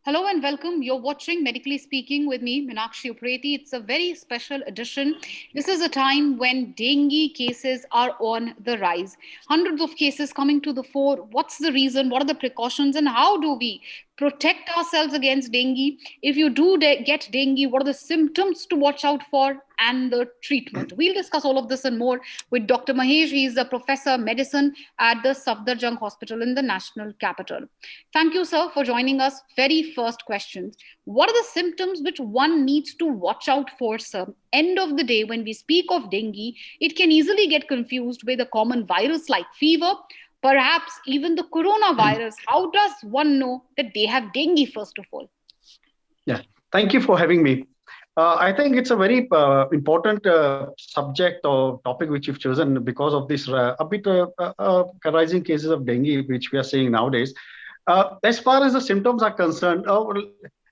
Hello and welcome. You're watching Medically Speaking with me, Meenakshi Upreti. It's a very special edition. This is a time when dengue cases are on the rise. Hundreds of cases coming to the fore. What's the reason? What are the precautions? And how do we protect ourselves against dengue? If you do get dengue, what are the symptoms to watch out for and the treatment? We'll discuss all of this and more with Dr. Mahesh. He's a professor of medicine at the Safdarjung Hospital in the national capital. Thank you, sir, for joining us. Very first questions. What are the symptoms which one needs to watch out for, sir? End of the day, when we speak of dengue, it can easily get confused with a common virus like fever, perhaps even the coronavirus. How does one know that they have dengue, first of all? Yeah, thank you for having me. I think it's a very important subject or topic which you've chosen because of this a bit rising cases of dengue which we are seeing nowadays. As far as the symptoms are concerned,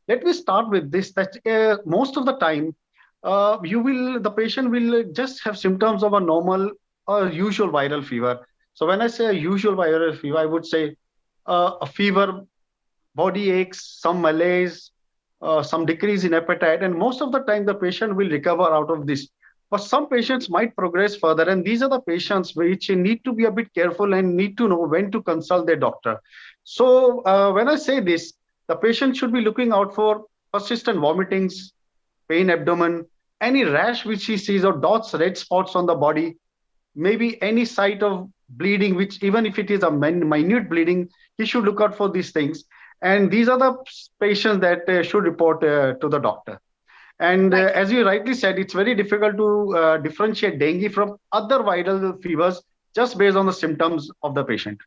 let me start with this: that most of the time, the patient will just have symptoms of a normal or usual viral fever. So when I say a usual viral fever, I would say a fever, body aches, some malaise, some decrease in appetite, and most of the time the patient will recover out of this. But some patients might progress further, and these are the patients which need to be a bit careful and need to know when to consult their doctor. So when I say this, the patient should be looking out for persistent vomitings, pain abdomen, any rash which he sees or dots, red spots on the body, maybe any site of bleeding, which even if it is a minute bleeding, he should look out for these things. And these are the patients that should report to the doctor. And Right. as you rightly said, it's very difficult to differentiate dengue from other viral fevers just based on the symptoms of the patient.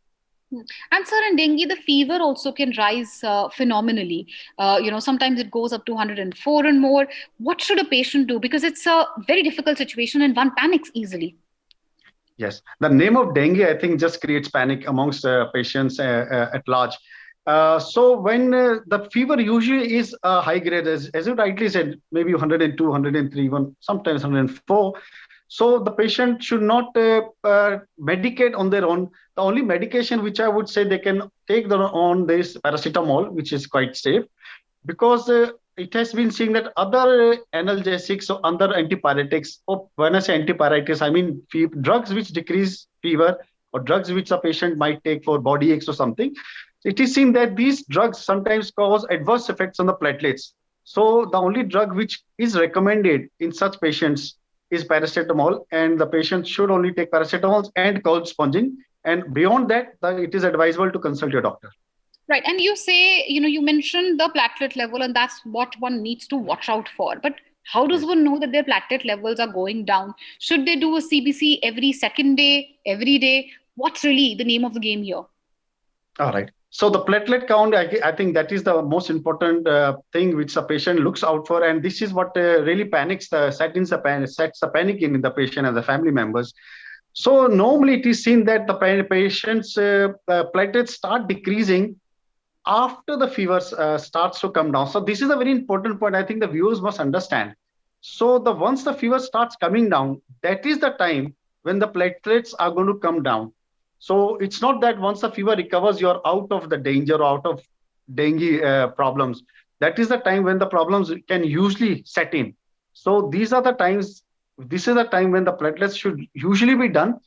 And sir, in dengue, the fever also can rise phenomenally. Sometimes it goes up to 104 and more. What should a patient do? Because it's a very difficult situation and one panics easily. Yes, the name of dengue, I think, just creates panic amongst patients at large. So when the fever usually is high grade, as you rightly said, maybe 102, 103, sometimes 104. So the patient should not medicate on their own. The only medication which I would say they can take on this paracetamol, which is quite safe, because it has been seen that other analgesics or other antipyretics, or when I say antipyretics, I mean drugs which decrease fever or drugs which a patient might take for body aches or something. It is seen that these drugs sometimes cause adverse effects on the platelets. So the only drug which is recommended in such patients is paracetamol, and the patient should only take paracetamol and cold sponging. And beyond that, it is advisable to consult your doctor. Right. And you say, you mentioned the platelet level, and that's what one needs to watch out for. But how does Yes. one know that their platelet levels are going down? Should they do a CBC every second day, every day? What's really the name of the game here? All right. So the platelet count, I think that is the most important thing which the patient looks out for, and this is what really sets the panic in the patient and the family members. So normally it is seen that the patient's platelets start decreasing after the fever starts to come down. So this is a very important point. I think the viewers must understand. So the once the fever starts coming down, that is the time when the platelets are going to come down. So it's not that once the fever recovers, you're out of the danger or out of dengue problems. That is the time when the problems can usually set in. So these are the times. This is the time when the platelets should usually be done,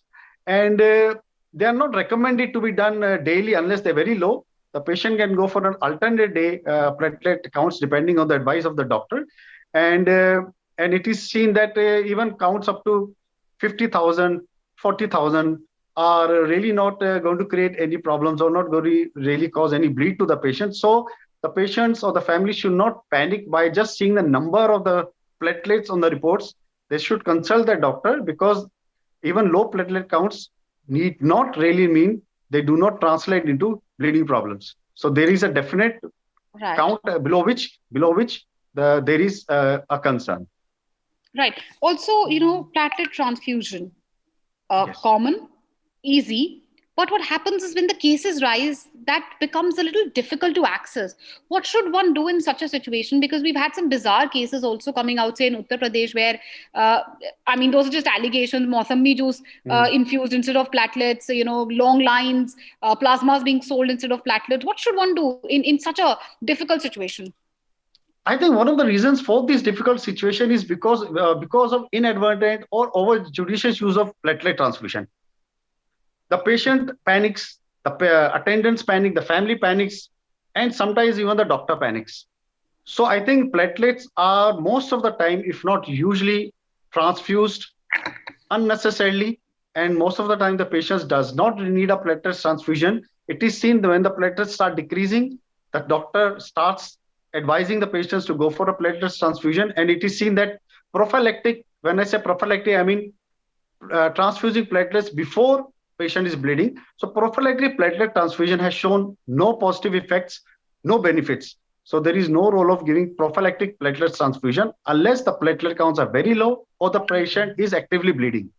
and they are not recommended to be done daily unless they're very low. The patient can go for an alternate day platelet counts depending on the advice of the doctor, and and it is seen that even counts up to 50,000, 40,000 are really not going to create any problems or not going to really cause any bleed to the patient. So the patients or the family should not panic by just seeing the number of the platelets on the reports. They should consult their doctor, because even low platelet counts need not really mean they do not translate into bleeding problems. So there is a definite Right. count below which there is a concern. Right. Also, platelet transfusion, Yes. common, easy. But what happens is when the cases rise, that becomes a little difficult to access. What should one do in such a situation? Because we've had some bizarre cases also coming out, say in Uttar Pradesh, where, uh, I mean, those are just allegations. Mausambi juice infused instead of platelets, long lines, plasmas being sold instead of platelets. What should one do in such a difficult situation? I think one of the reasons for this difficult situation is because of inadvertent or over judicious use of platelet transfusion. The patient panics, the attendants panic, the family panics, and sometimes even the doctor panics. So I think platelets are most of the time, if not usually, transfused unnecessarily, and most of the time the patient does not need a platelet transfusion. It is seen that when the platelets start decreasing, the doctor starts advising the patients to go for a platelet transfusion, and it is seen that prophylactic, when I say prophylactic, I mean transfusing platelets before patient is bleeding. So prophylactic platelet transfusion has shown no positive effects, no benefits. So there is no role of giving prophylactic platelet transfusion unless the platelet counts are very low or the patient is actively bleeding.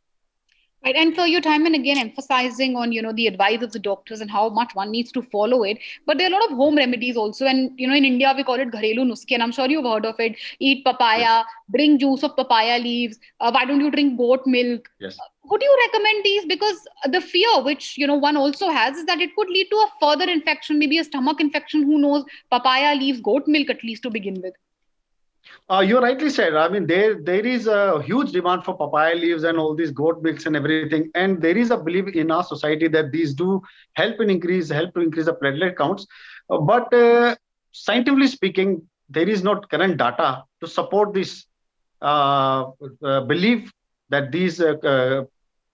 Right, and so your time and again emphasizing on the advice of the doctors and how much one needs to follow it. But there are a lot of home remedies also, and in India we call it gharelu nuske, and I'm sure you've heard of it. Eat Yes. papaya, drink juice of papaya leaves. Why don't you drink goat milk? Yes. Would you recommend these? Because the fear which one also has is that it could lead to a further infection, maybe a stomach infection. Who knows? Papaya leaves, goat milk at least to begin with. You rightly said. I mean, there is a huge demand for papaya leaves and all these goat milks and everything. And there is a belief in our society that these do help to increase the platelet counts. But scientifically speaking, there is not current data to support this belief that these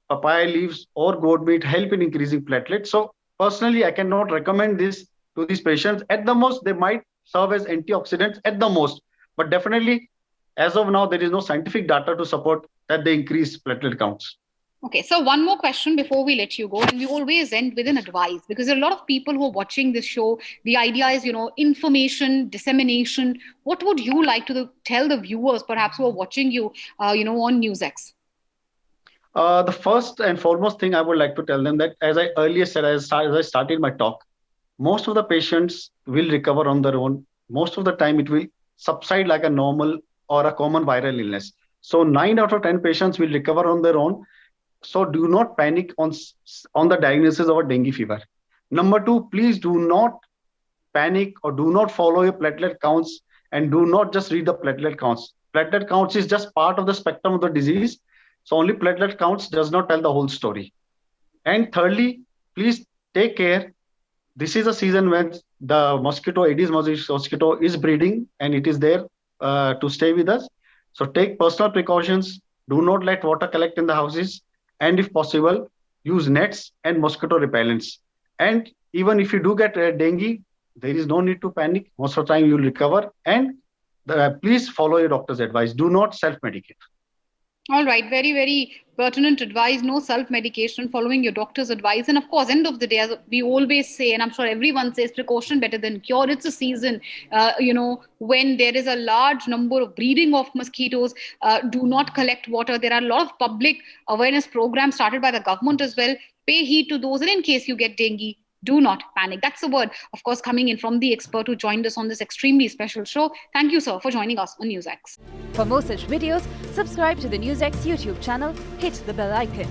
papaya leaves or goat meat help in increasing platelets. So personally, I cannot recommend this to these patients. At the most, they might serve as antioxidants at the most, but definitely, as of now, there is no scientific data to support that they increase platelet counts. Okay, so one more question before we let you go, and we always end with an advice because there are a lot of people who are watching this show. The idea is, information dissemination. What would you like to tell the viewers, perhaps who are watching you, on NewsX? The first and foremost thing I would like to tell them that, as I earlier said, as I started my talk, most of the patients will recover on their own. Most of the time, it will subside like a normal or a common viral illness. So 9 out of 10 patients will recover on their own. So do not panic on the diagnosis of a dengue fever. Number two, please do not panic or do not follow your platelet counts and do not just read the platelet counts. Platelet counts is just part of the spectrum of the disease. So only platelet counts does not tell the whole story. And thirdly, please take care. This is a season when the mosquito, Aedes mosquito, is breeding and it is there to stay with us. So take personal precautions. Do not let water collect in the houses. And if possible, use nets and mosquito repellents. And even if you do get dengue, there is no need to panic. Most of the time, you'll recover. And please follow your doctor's advice. Do not self medicate. All right, very, very pertinent advice. No self medication, following your doctor's advice. And of course, end of the day, as we always say, and I'm sure everyone says, precaution better than cure. It's a season, when there is a large number of breeding of mosquitoes. Do not collect water. There are a lot of public awareness programs started by the government as well. Pay heed to those. And in case you get dengue, do not panic. That's the word, of course, coming in from the expert who joined us on this extremely special show. Thank you, sir, for joining us on NewsX. For more such videos, subscribe to the NewsX YouTube channel, hit the bell icon.